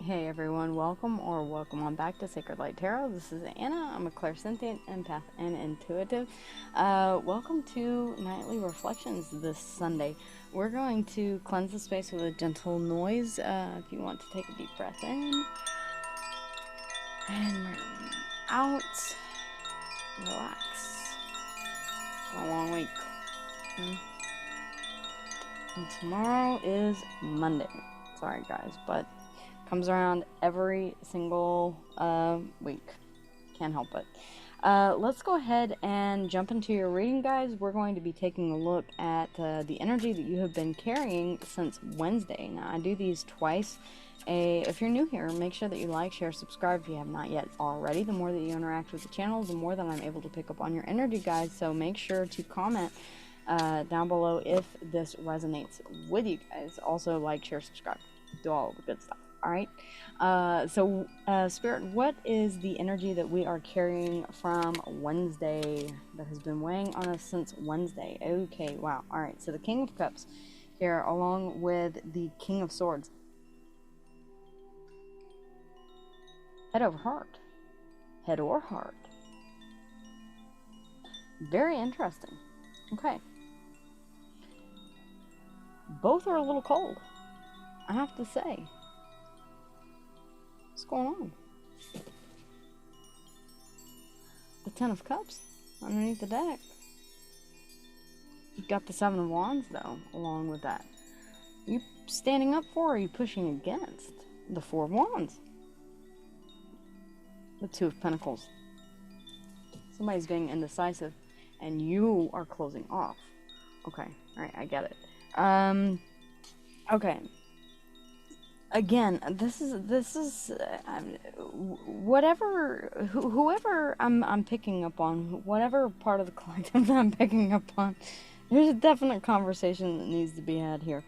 Hey everyone, welcome on back to Sacred Light Tarot. This is Anna. I'm a clairsentient, empath, and intuitive. Welcome to Nightly Reflections this Sunday. We're going to cleanse the space with a gentle noise. If you want to take a deep breath in and out, relax. It's been a long week. And tomorrow is Monday. Sorry guys, but comes around every single week. Can't help it. Let's go ahead and jump into your reading, guys. We're going to be taking a look at the energy that you have been carrying since Wednesday. Now, I do these twice. If you're new here, make sure that you like, share, subscribe if you have not yet already. The more that you interact with the channel, the more that I'm able to pick up on your energy, guys. So make sure to comment down below if this resonates with you guys. Also, like, share, subscribe. Do all the good stuff. Alright, so Spirit, what is the energy that we are carrying from Wednesday that has been weighing on us since Wednesday? Okay, wow. Alright, so the King of Cups here along with the King of Swords. Head over heart. Head or heart. Very interesting. Okay. Both are a little cold, I have to say. What's going on? The Ten of Cups underneath the deck. You've got the Seven of Wands, though, along with that. Are you standing up for, or are you pushing against? The Four of Wands. The Two of Pentacles. Somebody's being indecisive, and you are closing off. Okay, alright, I get it. Okay. Again, this is whoever I'm picking up on, whatever part of the collective that I'm picking up on, there's a definite conversation that needs to be had here.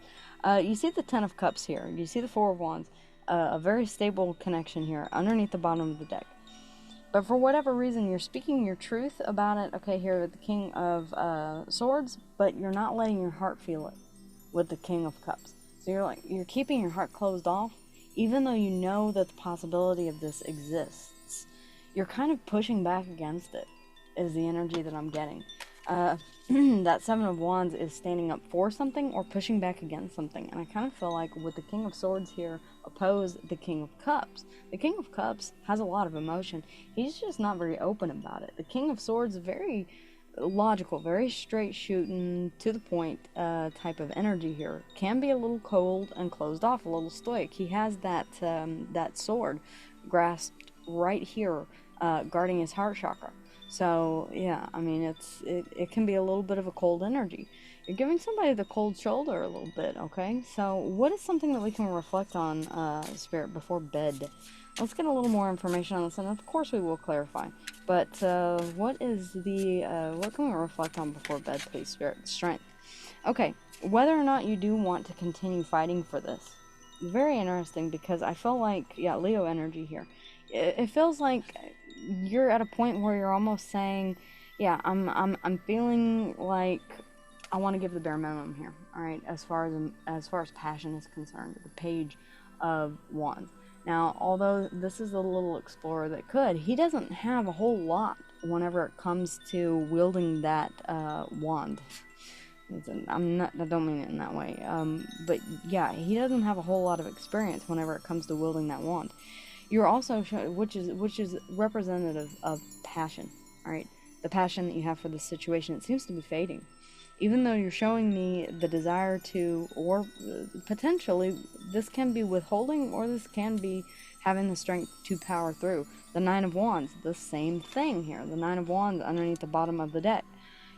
You see the Ten of Cups here. You see the Four of Wands. A very stable connection here underneath the bottom of the deck. But for whatever reason, you're speaking your truth about it, okay, here with the King of Swords, but you're not letting your heart feel it with the King of Cups. So you're keeping your heart closed off, even though you know that the possibility of this exists. You're kind of pushing back against it, is the energy that I'm getting. That Seven of Wands is standing up for something or pushing back against something. And I kind of feel like with the King of Swords here, oppose the King of Cups. The King of Cups has a lot of emotion. He's just not very open about it. The King of Swords is very logical, very straight shooting, to the point type of energy here. Can be a little cold and closed off, a little stoic. He has that that sword grasped right here, guarding his heart chakra. So yeah, I mean it can be a little bit of a cold energy. You're giving somebody the cold shoulder a little bit, okay? So what is something that we can reflect on, Spirit, before bed? Let's get a little more information on this, and of course we will clarify. But what can we reflect on before bed, please, Spirit? Strength. Okay, whether or not you do want to continue fighting for this. Very interesting, because I feel like, yeah, Leo energy here. It feels like you're at a point where you're almost saying, yeah, I'm feeling like I want to give the bare minimum here. All right, as far as passion is concerned, the Page of Wands. Now, although this is a little explorer that could, he doesn't have a whole lot whenever it comes to wielding that wand. I don't mean it in that way. But yeah, he doesn't have a whole lot of experience whenever it comes to wielding that wand. You're also showing, which is representative of passion. All right, the passion that you have for this situation, it seems to be fading. Even though you're showing me the desire to, or potentially, this can be withholding, or this can be having the strength to power through. The Nine of Wands, the same thing here. The Nine of Wands underneath the bottom of the deck.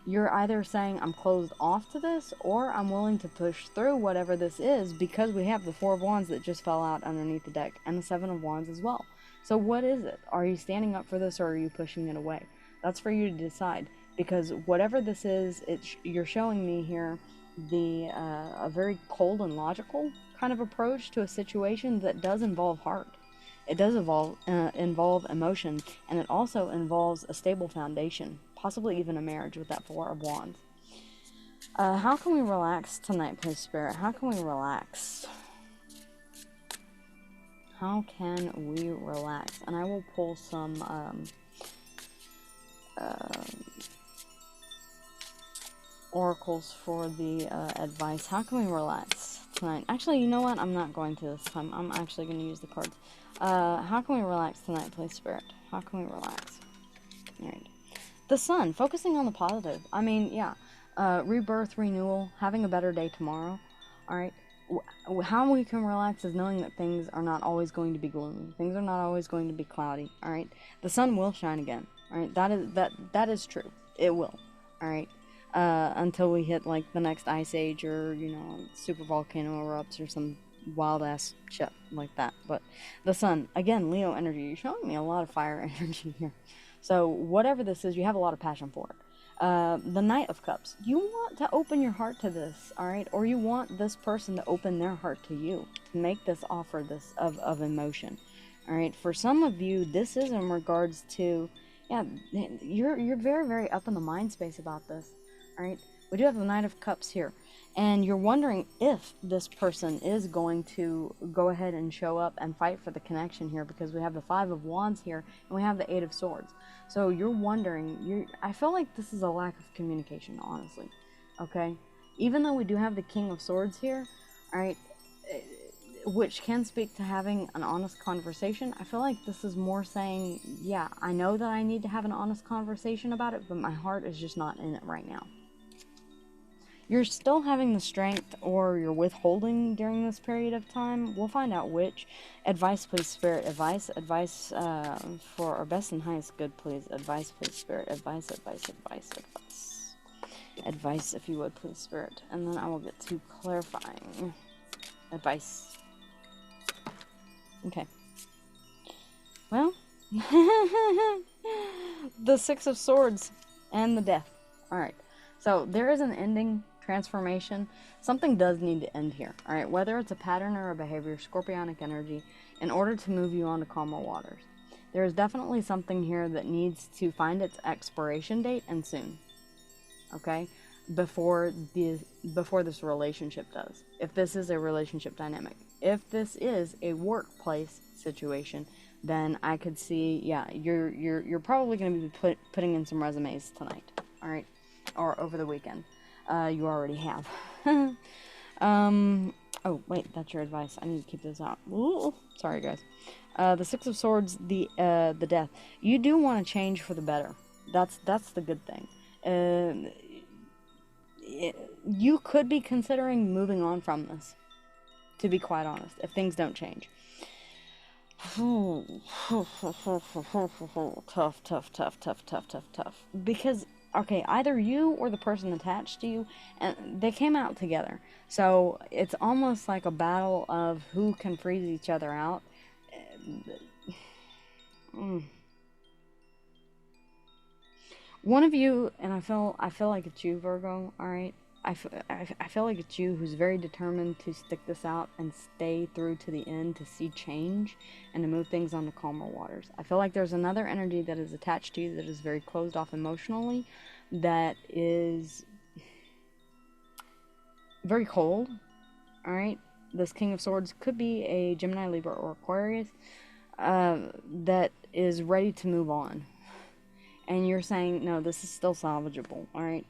You're either saying, I'm closed off to this, or I'm willing to push through whatever this is, because we have the Four of Wands that just fell out underneath the deck, and the Seven of Wands as well. So what is it? Are you standing up for this, or are you pushing it away? That's for you to decide. Because whatever this is, you're showing me here a very cold and logical kind of approach to a situation that does involve heart. It does involve emotion, and it also involves a stable foundation, possibly even a marriage with that Four of Wands. How can we relax tonight, please, Spirit? How can we relax? How can we relax? And I will pull some oracles for the advice. How can we relax tonight? Actually, you know what? I'm not going to this time. I'm actually going to use the cards. How can we relax tonight, please, Spirit? How can we relax? All right. The Sun, focusing on the positive. I mean, yeah. Rebirth, renewal, having a better day tomorrow. All right. How we can relax is knowing that things are not always going to be gloomy. Things are not always going to be cloudy. All right. The sun will shine again. All right. That is true. It will. All right. Until we hit like the next ice age, or you know, super volcano erupts or some wild ass shit like that. But the sun, again, Leo energy. You're showing me a lot of fire energy here. So whatever this is, you have a lot of passion for it. The Knight of Cups. You want to open your heart to this, all right? Or you want this person to open their heart to you, to make this offer this of emotion, all right? For some of you, this is in regards to, yeah, you're very, very up in the mind space about this, all right? We do have the Knight of Cups here, and you're wondering if this person is going to go ahead and show up and fight for the connection here, because we have the Five of Wands here, and we have the Eight of Swords. So you're wondering, I feel like this is a lack of communication, honestly, okay? Even though we do have the King of Swords here, all right, which can speak to having an honest conversation, I feel like this is more saying, yeah, I know that I need to have an honest conversation about it, but my heart is just not in it right now. You're still having the strength, or you're withholding during this period of time. We'll find out which. Advice, please, Spirit. Advice for our best and highest good, please. Advice, please, Spirit. Advice, Advice, if you would, please, Spirit. And then I will get to clarifying. Advice. Okay. Well, the Six of Swords and the Death. Alright. So there is an ending, transformation. Something does need to end here, all right? Whether it's a pattern or a behavior, scorpionic energy, in order to move you on to calmer waters. There is definitely something here that needs to find its expiration date, and soon, okay? Before this relationship does. If this is a relationship dynamic. If this is a workplace situation, then I could see, yeah, you're probably going to be putting in some resumes tonight, all right? Or over the weekend. You already have. Oh, wait, that's your advice. I need to keep this out. Ooh, sorry, guys. The Six of Swords, the Death. You do want to change for the better. That's the good thing. You could be considering moving on from this, to be quite honest, if things don't change. Tough. Because, okay, either you or the person attached to you, and they came out together. So it's almost like a battle of who can freeze each other out. One of you, and I feel like it's you, Virgo, alright? I feel like it's you who's very determined to stick this out and stay through to the end, to see change and to move things on to calmer waters. I feel like there's another energy that is attached to you that is very closed off emotionally, that is very cold, alright? This King of Swords could be a Gemini, Libra, or Aquarius that is ready to move on. And you're saying, no, this is still salvageable, alright?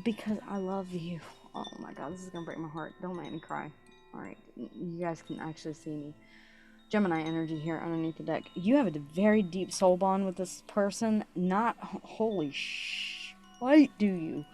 Because I love you. Oh my god, this is gonna break my heart. Don't make me cry. Alright, you guys can actually see me. Gemini energy here underneath the deck. You have a very deep soul bond with this person. Not, holy wait, do you?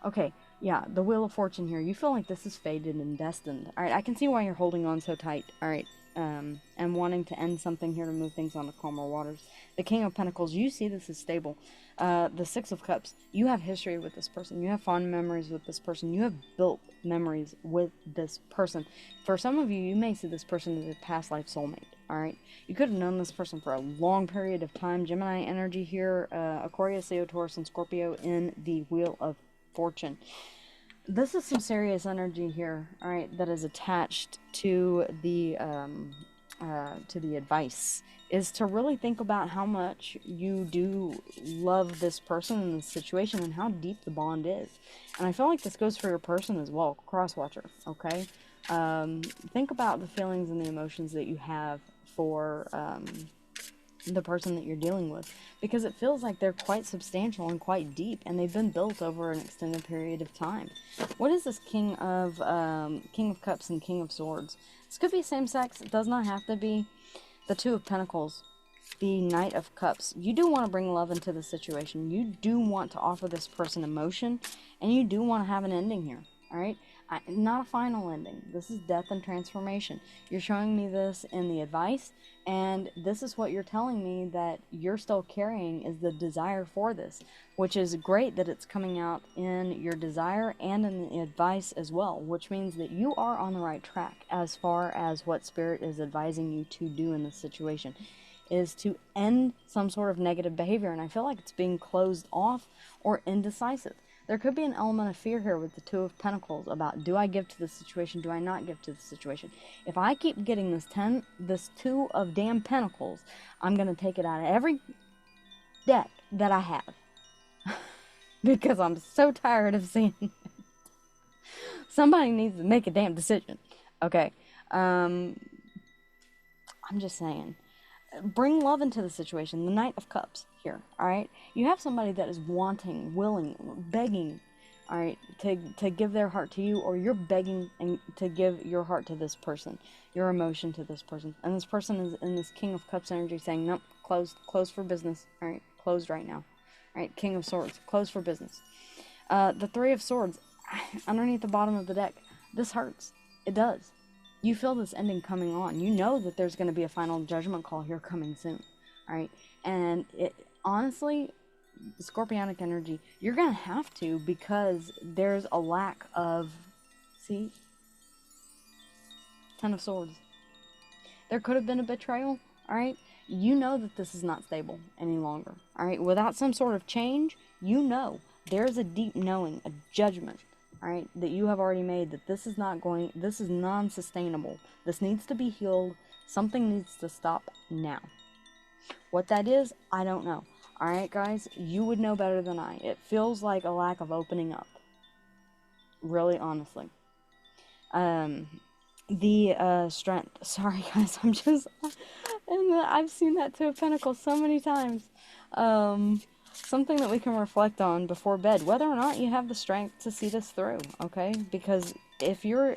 Okay, yeah, the Wheel of Fortune here. You feel like this is fated and destined. Alright, I can see why you're holding on so tight. Alright, and wanting to end something here to move things on to calmer waters. The King of Pentacles, you see this is stable. The Six of Cups, you have history with this person. You have fond memories with this person. You have built memories with this person. For some of you, you may see this person as a past life soulmate, alright? You could have known this person for a long period of time. Gemini energy here, Aquarius, Leo, Taurus, and Scorpio in the Wheel of Fortune. This is some serious energy here, alright, that is attached to the advice, is to really think about how much you do love this person in this situation and how deep the bond is. And I feel like this goes for your person as well, cross-watcher, okay? Think about the feelings and the emotions that you have for the person that you're dealing with, because it feels like they're quite substantial and quite deep, and they've been built over an extended period of time. What is this King of Cups and King of Swords? This could be same sex. It does not have to be. The Two of Pentacles, the Knight of Cups. You do want to bring love into the situation. You do want to offer this person emotion, and you do want to have an ending here. All right, not a final ending. This is death and transformation. You're showing me this in the advice, and this is what you're telling me that you're still carrying, is the desire for this, which is great that it's coming out in your desire and in the advice as well, which means that you are on the right track as far as what Spirit is advising you to do in this situation, is to end some sort of negative behavior. And I feel like it's being closed off or indecisive. There could be an element of fear here with the Two of Pentacles about, do I give to this situation? Do I not give to the situation? If I keep getting this Two of damn Pentacles, I'm going to take it out of every deck that I have. Because I'm so tired of seeing it. Somebody needs to make a damn decision. Okay. I'm just saying. Bring love into the situation. The Knight of Cups here, all right? You have somebody that is wanting, willing, begging, all right, to give their heart to you, or you're begging and to give your heart to this person, your emotion to this person. And this person is in this King of Cups energy saying, nope, closed for business, all right? Closed right now. All right, King of Swords, closed for business. The Three of Swords, underneath the bottom of the deck, this hurts. It does. You feel this ending coming on. You know that there's going to be a final judgment call here coming soon, all right? And it honestly, Scorpionic energy, you're going to have to, because there's a lack of, see, Ten of Swords. There could have been a betrayal, all right? You know that this is not stable any longer, all right? Without some sort of change, you know there's a deep knowing, a judgment, all right, that you have already made, that this is non-sustainable. This needs to be healed. Something needs to stop now. What that is, I don't know. All right, guys, you would know better than I. It feels like a lack of opening up. Really, honestly. The Strength. Sorry, guys, I'm just... and I've seen that Two of Pentacles so many times. Something that we can reflect on before bed, whether or not you have the strength to see this through, okay? Because if you're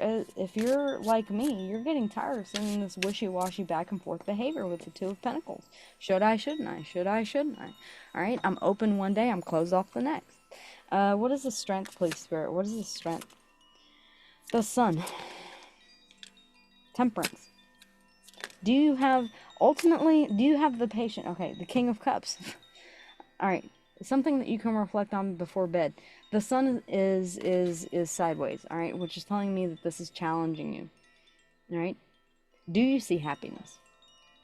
like me, you're getting tired of seeing this wishy-washy back and forth behavior with the Two of Pentacles. Should I, shouldn't I? Should I, shouldn't I? All right, I'm open one day, I'm closed off the next. What is the Strength, please, Spirit? What is the Strength? The Sun. Temperance. Do you have the patient? Okay, the King of Cups. All right, something that you can reflect on before bed. The Sun is sideways, all right, which is telling me that this is challenging you. All right, do you see happiness?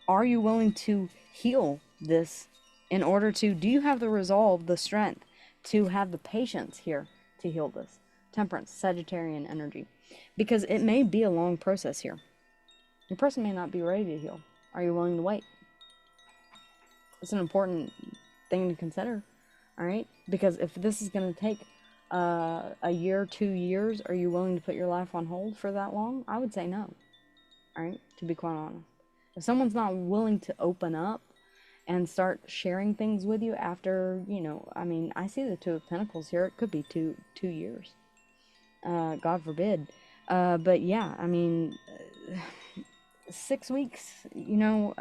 Are you willing to heal this in order to? Do you have the resolve, the strength to have the patience here to heal this? Temperance, Sagittarian energy, because it may be a long process here. Your person may not be ready to heal. Are you willing to wait? It's an important thing to consider, all right? Because if this is going to take a year, 2 years, are you willing to put your life on hold for that long? I would say no, all right, to be quite honest. If someone's not willing to open up and start sharing things with you after, you know, I mean, I see the Two of Pentacles here. It could be two years. God forbid. But yeah, I mean, 6 weeks, you know,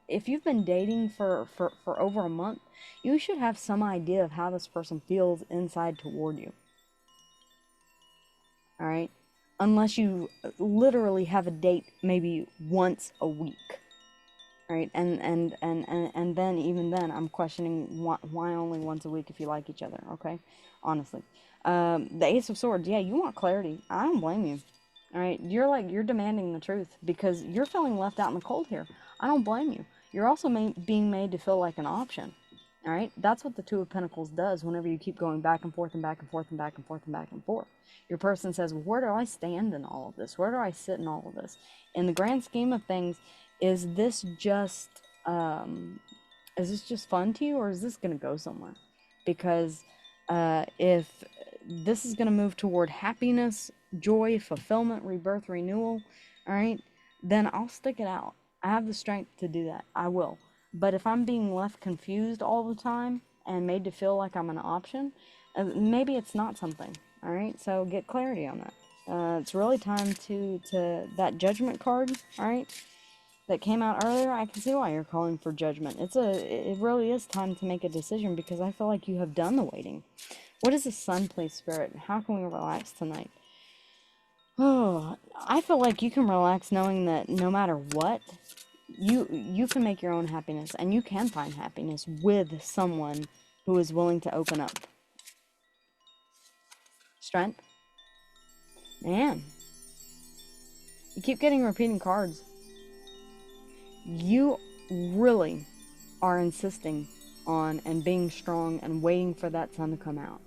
if you've been dating for over a month, you should have some idea of how this person feels inside toward you. All right? Unless you literally have a date maybe once a week. Right? And then, even then, I'm questioning why only once a week if you like each other, okay? Honestly. The Ace of Swords, yeah, you want clarity. I don't blame you. All right? You're demanding the truth because you're feeling left out in the cold here. I don't blame you. You're also being made to feel like an option. All right? That's what the Two of Pentacles does whenever you keep going back and forth and back and forth and back and forth and back and forth. Your person says, well, where do I stand in all of this? Where do I sit in all of this? In the grand scheme of things, is this just fun to you, or is this going to go somewhere? Because if this is going to move toward happiness, joy, fulfillment, rebirth, renewal, all right, then I'll stick it out. I have the strength to do that. I will. But if I'm being left confused all the time and made to feel like I'm an option, maybe it's not something. All right. So get clarity on that. It's really time to that judgment card. All right. That came out earlier. I can see why you're calling for judgment. It really is time to make a decision because I feel like you have done the waiting. What is the sun, please, Spirit? How can we relax tonight? Oh, I feel like you can relax knowing that no matter what, you can make your own happiness, and you can find happiness with someone who is willing to open up. Strength. Man. You keep getting repeating cards. You really are insisting on and being strong and waiting for that sun to come out.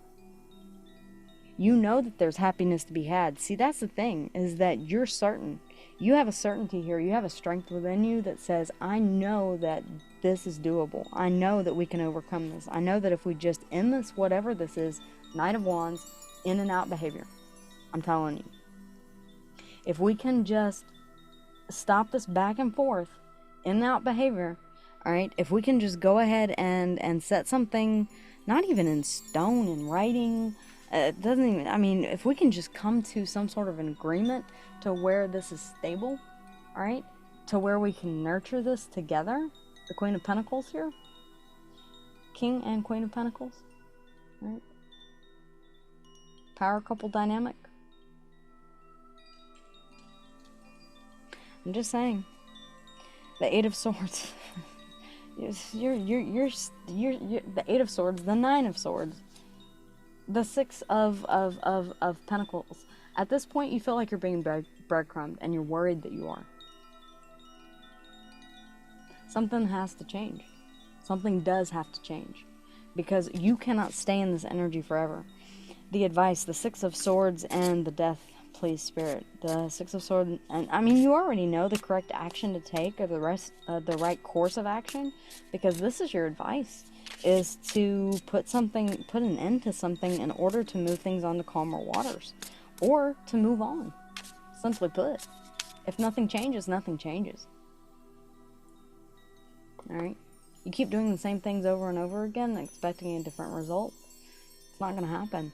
You know that there's happiness to be had. See, that's the thing, is that you're certain. You have a certainty here. You have a strength within you that says, I know that this is doable. I know that we can overcome this. I know that if we just end this, whatever this is, Knight of Wands, in and out behavior. I'm telling you. If we can just stop this back and forth, in and out behavior, all right? If we can just go ahead and set something, not even in stone, in writing, it doesn't even, I mean, if we can just come to some sort of an agreement to where this is stable, all right, to where we can nurture this together, the Queen of Pentacles here, King and Queen of Pentacles, all right, power couple dynamic. I'm just saying, the Eight of Swords, you're the Eight of Swords, the Nine of Swords, the Six of Pentacles. At this point, you feel like you're being breadcrumbed, and you're worried that you are. Something has to change. Something does have to change, because you cannot stay in this energy forever. The advice, the Six of Swords and the Death, please, Spirit. The Six of Swords, and I mean, you already know the correct action to take, or the right course of action, because this is your advice, is to put an end to something in order to move things onto calmer waters, or to move on. Simply put, if nothing changes, nothing changes. All right, you keep doing the same things over and over again, expecting a different result. It's not going to happen.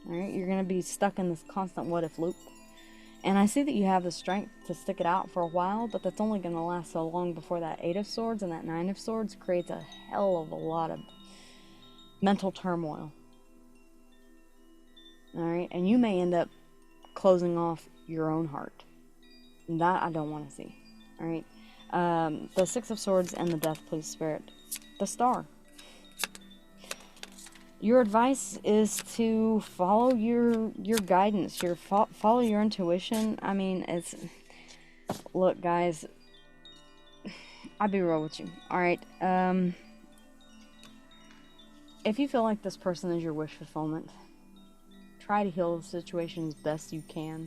All right, you're going to be stuck in this constant what-if loop. And I see that you have the strength to stick it out for a while, but that's only going to last so long before that Eight of Swords and that Nine of Swords creates a hell of a lot of mental turmoil. All right, and you may end up closing off your own heart. And that I don't want to see. All right, the Six of Swords and the Death, please, Spirit. The Star. Your advice is to follow your guidance, follow your intuition. I mean, look, guys, I'll be real with you. All right, if you feel like this person is your wish fulfillment, try to heal the situation as best you can.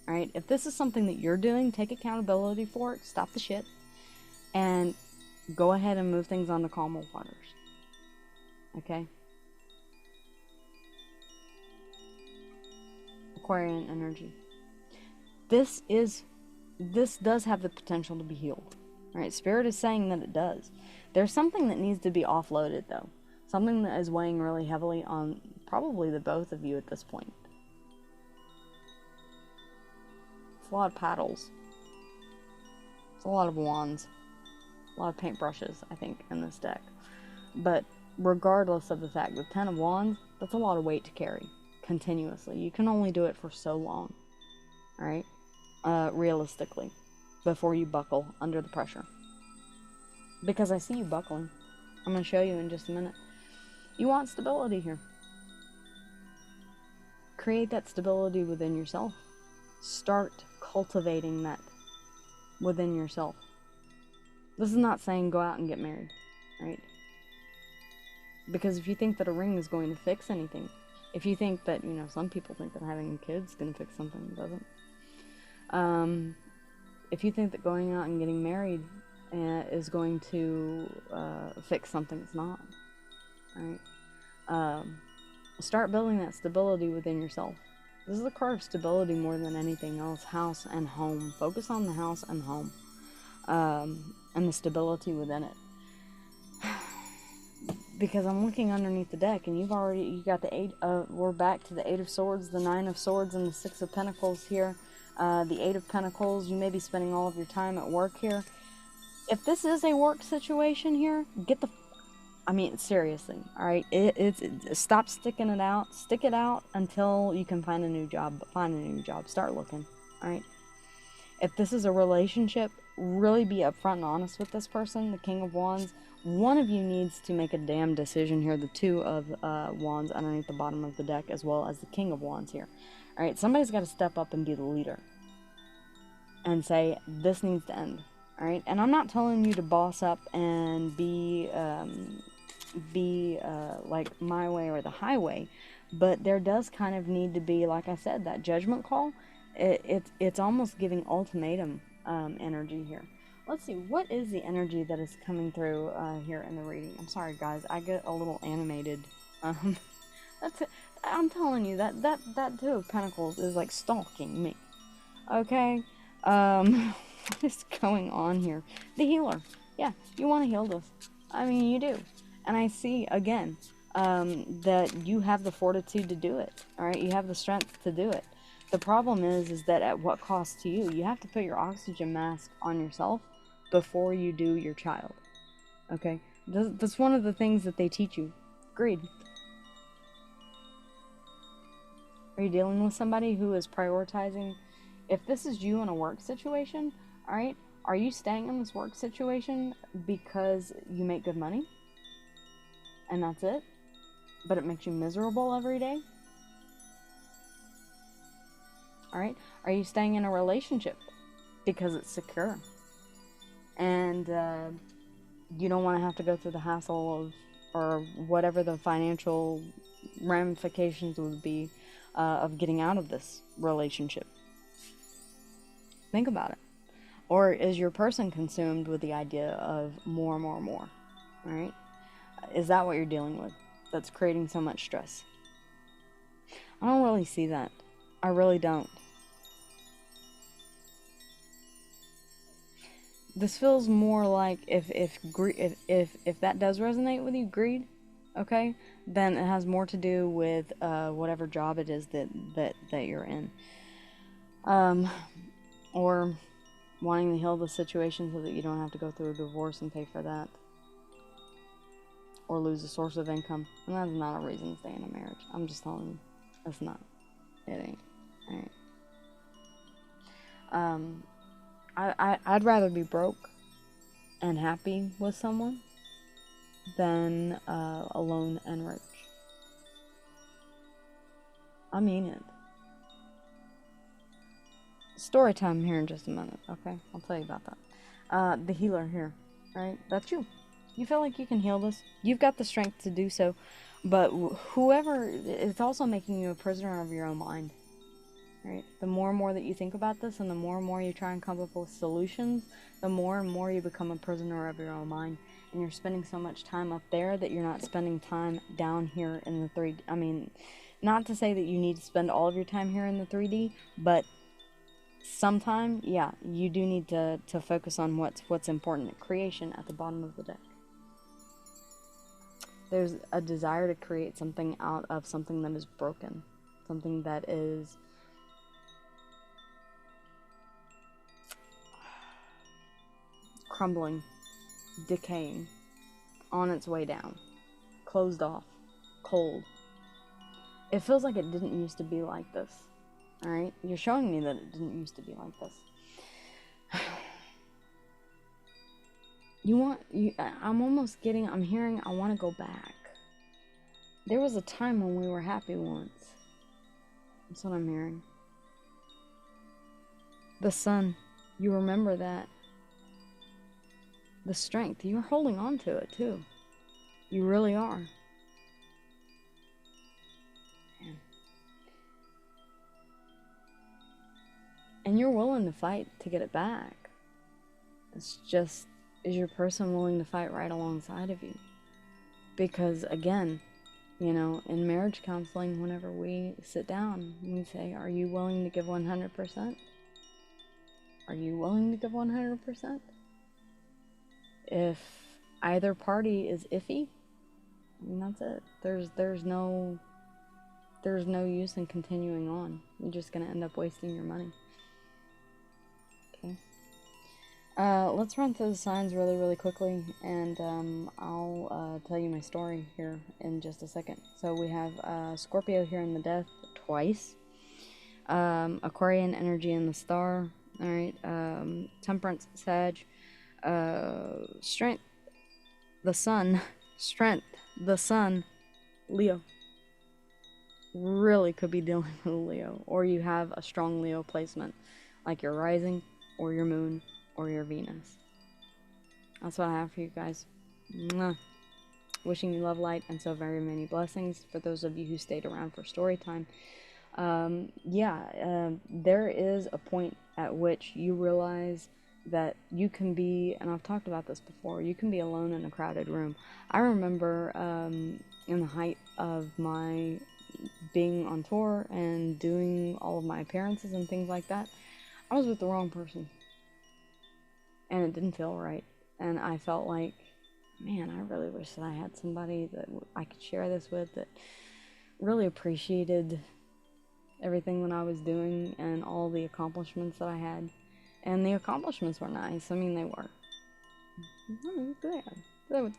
All right, if this is something that you're doing, take accountability for it. Stop the shit, and go ahead and move things on to calmer waters. Okay. Aquarian energy. This does have the potential to be healed. All right, Spirit is saying that it does. There's something that needs to be offloaded, though. Something that is weighing really heavily on probably the both of you at this point. It's a lot of paddles. It's a lot of wands. A lot of paintbrushes, I think, in this deck. But regardless of the fact, the Ten of Wands, that's a lot of weight to carry. Continuously. You can only do it for so long, all right, realistically, before you buckle under the pressure. Because I see you buckling. I'm going to show you in just a minute. You want stability here. Create that stability within yourself. Start cultivating that within yourself. This is not saying go out and get married, right? Because if you think that a ring is going to fix anything, if you think that, you know, some people think that having a kid's going to fix something, it doesn't. If you think that going out and getting married is going to fix something, it's not. Right? Start building that stability within yourself. This is a card of stability more than anything else. House and home. Focus on the house and home. and the stability within it. Because I'm looking underneath the deck, and you got the we're back to the Eight of Swords, the Nine of Swords, and the Six of Pentacles here. The Eight of Pentacles, you may be spending all of your time at work here. If this is a work situation here, seriously, alright? Stop sticking it out. Stick it out until you can find a new job. Find a new job. Start looking, alright? If this is a relationship, really be upfront and honest with this person, the King of Wands. One of you needs to make a damn decision here. The Two of Wands underneath the bottom of the deck, as well as the King of Wands here. Alright, somebody's got to step up and be the leader. And say, this needs to end. Alright, and I'm not telling you to boss up and be like my way or the highway. But there does kind of need to be, like I said, that judgment call. It's almost giving ultimatum energy here. Let's see, what is the energy that is coming through here in the reading? I'm sorry, guys, I get a little animated. That's it. I'm telling you, that Two of Pentacles is like stalking me. Okay? What is going on here? The healer. Yeah, you want to heal this. I mean, you do. And I see, again, that you have the fortitude to do it. Alright? You have the strength to do it. The problem is that at what cost to you? You have to put your oxygen mask on yourself before you do your child. Okay? That's one of the things that they teach you. Greed. Are you dealing with somebody who is prioritizing? If this is you in a work situation, alright, are you staying in this work situation because you make good money? And that's it? But it makes you miserable every day? Alright? Are you staying in a relationship because it's secure? And you don't want to have to go through the hassle of, or whatever the financial ramifications would be of getting out of this relationship. Think about it. Or is your person consumed with the idea of more, more, more? Alright? Is that what you're dealing with that's creating so much stress? I don't really see that. I really don't. This feels more like if that does resonate with you, greed, okay, then it has more to do with whatever job it is that you're in, or wanting to heal the situation so that you don't have to go through a divorce and pay for that, or lose a source of income. And that's not a reason to stay in a marriage. I'm just telling you, that's not. It ain't. Alright. I'd rather be broke and happy with someone than alone and rich. I mean it. Story time here in just a minute, okay? I'll tell you about that. The healer here, right? That's you. You feel like you can heal this. You've got the strength to do so. But whoever, it's also making you a prisoner of your own mind. Right? The more and more that you think about this, and the more and more you try and come up with solutions, the more and more you become a prisoner of your own mind. And you're spending so much time up there that you're not spending time down here in the 3D. I mean, not to say that you need to spend all of your time here in the 3D, but sometime, yeah, you do need to focus on what's important. Creation at the bottom of the deck. There's a desire to create something out of something that is broken. Something that is crumbling, decaying, on its way down, closed off, cold. It feels like it didn't used to be like this. Alright? You're showing me that it didn't used to be like this. I'm hearing, I want to go back. There was a time when we were happy once. That's what I'm hearing. The sun, you remember that. The strength, you're holding on to it too. You really are. Man. And you're willing to fight to get it back. It's just, is your person willing to fight right alongside of you? Because again, you know, in marriage counseling, whenever we sit down, we say, are you willing to give 100%? Are you willing to give 100%? if either party is iffy, I mean, that's it. There's no use in continuing on. You're just gonna end up wasting your money. Okay. Let's run through the signs really, really quickly, and I'll tell you my story here in just a second. So we have Scorpio here in the death twice. Aquarian energy in the star. All right. Temperance, Sag. Strength, the sun. Strength, the sun, Leo. Really could be dealing with Leo, or you have a strong Leo placement, like your rising, or your moon, or your Venus. That's what I have for you guys. Mwah. Wishing you love, light, and so very many blessings. For those of you who stayed around for story time, there is a point at which you realize that you can be, and I've talked about this before, you can be alone in a crowded room. I remember in the height of my being on tour and doing all of my appearances and things like that, I was with the wrong person. And it didn't feel right. And I felt like, man, I really wish that I had somebody that I could share this with that really appreciated everything that I was doing and all the accomplishments that I had. And the accomplishments were nice. I mean, they were.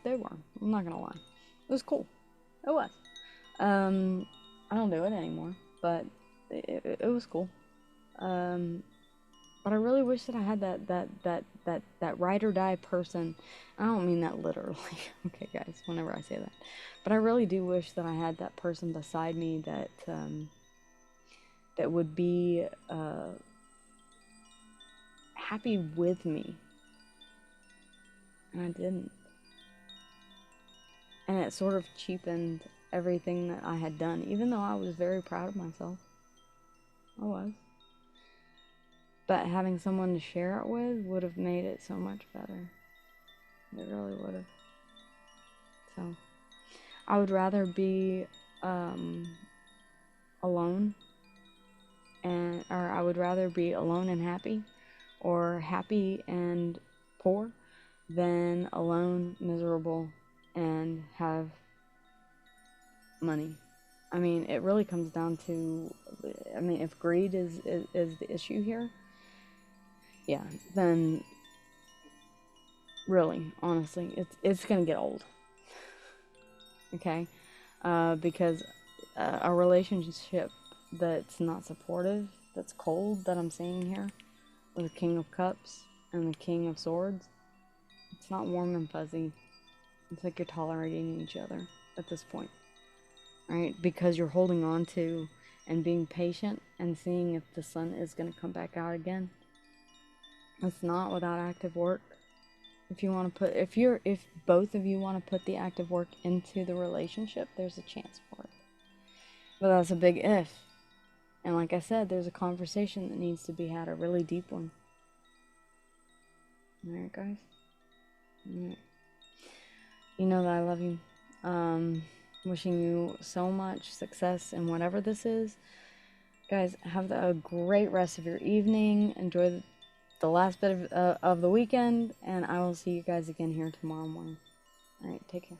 They were. I'm not gonna lie. It was cool. It was. I don't do it anymore, but it was cool. But I really wish that I had that ride or die person. I don't mean that literally, okay, guys, whenever I say that. But I really do wish that I had that person beside me that that would be happy with me. And I didn't. And it sort of cheapened everything that I had done, even though I was very proud of myself. I was. But having someone to share it with would have made it so much better. It really would have. So, I would rather be alone, or I would rather be alone and happy, or happy and poor, than alone, miserable, and have money. I mean, it really comes down to, I mean, if greed is the issue here, yeah, then really, honestly, it's gonna get old. Okay? Because a relationship that's not supportive, that's cold, that I'm seeing here, with the King of Cups and the King of Swords, it's not warm and fuzzy. It's like you're tolerating each other at this point. Right? Because you're holding on to and being patient and seeing if the sun is going to come back out again. It's not without active work. If you want to put, if both of you want to put the active work into the relationship, there's a chance for it. But that's a big if. And like I said, there's a conversation that needs to be had, a really deep one. Alright, guys? Alright. You know that I love you. Wishing you so much success in whatever this is. Guys, have a great rest of your evening. Enjoy the last bit of the weekend. And I will see you guys again here tomorrow morning. Alright, take care.